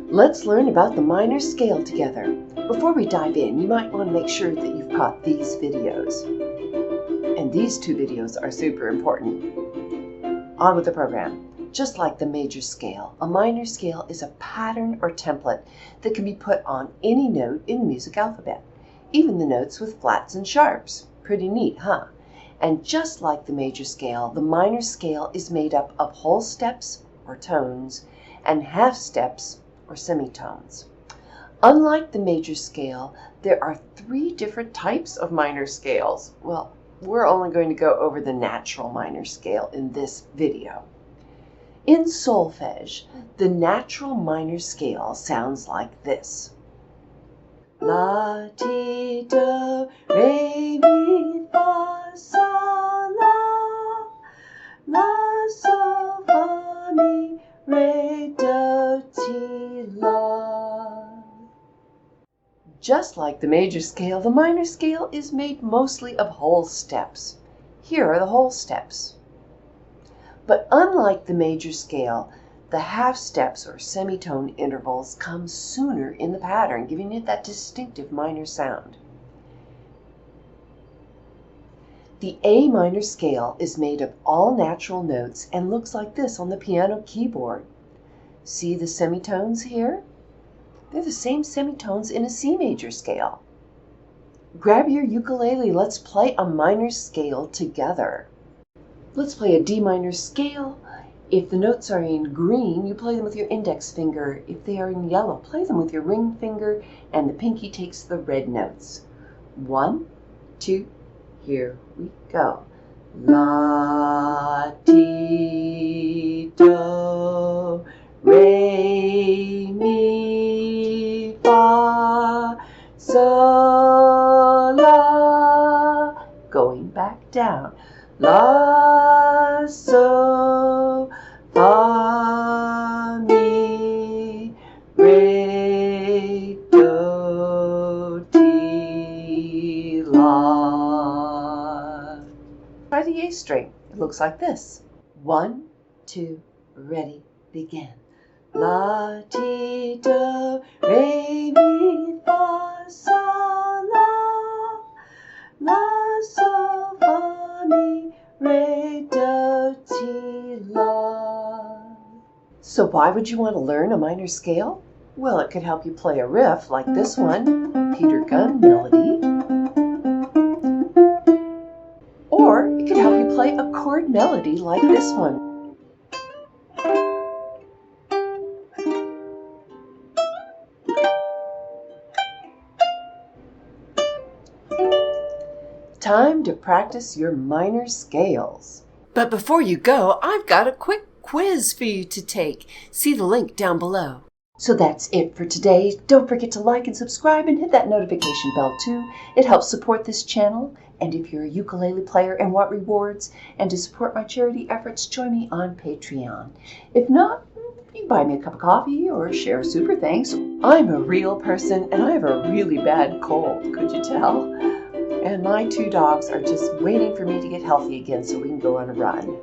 Let's learn about the minor scale together. Before we dive in, you might want to make sure that you've caught these videos. And these two videos are super important. On with the program. Just like the major scale, a minor scale is a pattern or template that can be put on any note in the music alphabet, even the notes with flats and sharps. Pretty neat, huh? And just like the major scale, the minor scale is made up of whole steps or tones and half steps or semitones. Unlike the major scale, there are 3 different types of minor scales. Well, we're only going to go over the natural minor scale in this video. In solfege, the natural minor scale sounds like this. La, ti, do, re, mi, fa, sol, la. La, sol, fa, mi, re, do, ti, la. Just like the major scale, the minor scale is made mostly of whole steps. Here are the whole steps. But unlike the major scale, the half steps or semitone intervals come sooner in the pattern, giving it that distinctive minor sound. The A minor scale is made of all natural notes and looks like this on the piano keyboard. See the semitones here? They're the same semitones in a C major scale. Grab your ukulele, let's play a minor scale together. Let's play a D minor scale. If the notes are in green, you play them with your index finger. If they are in yellow, play them with your ring finger, and the pinky takes the red notes. 1, 2, here we go. La, ti, do, re, mi, fa, sol, la. Going back down. La, sol, fa, mi, re, do, ti, la. Try the A string. It looks like this. 1, 2, ready, begin. La, ti, do, re, mi, fa, sol, la. La, sol, fa, mi, re, do, ti, la. So why would you want to learn a minor scale? Well, it could help you play a riff like this one, Peter Gunn melody. Or it could help you play a chord melody like this one. Time to practice your minor scales. But before you go, I've got a quick quiz for you to take. See the link down below. So that's it for today. Don't forget to like and subscribe and hit that notification bell too. It helps support this channel. And if you're a ukulele player and want rewards and to support my charity efforts, join me on Patreon. If not, you can buy me a cup of coffee or share a super thanks. I'm a real person and I have a really bad cold, could you tell? And my 2 dogs are just waiting for me to get healthy again so we can go on a run.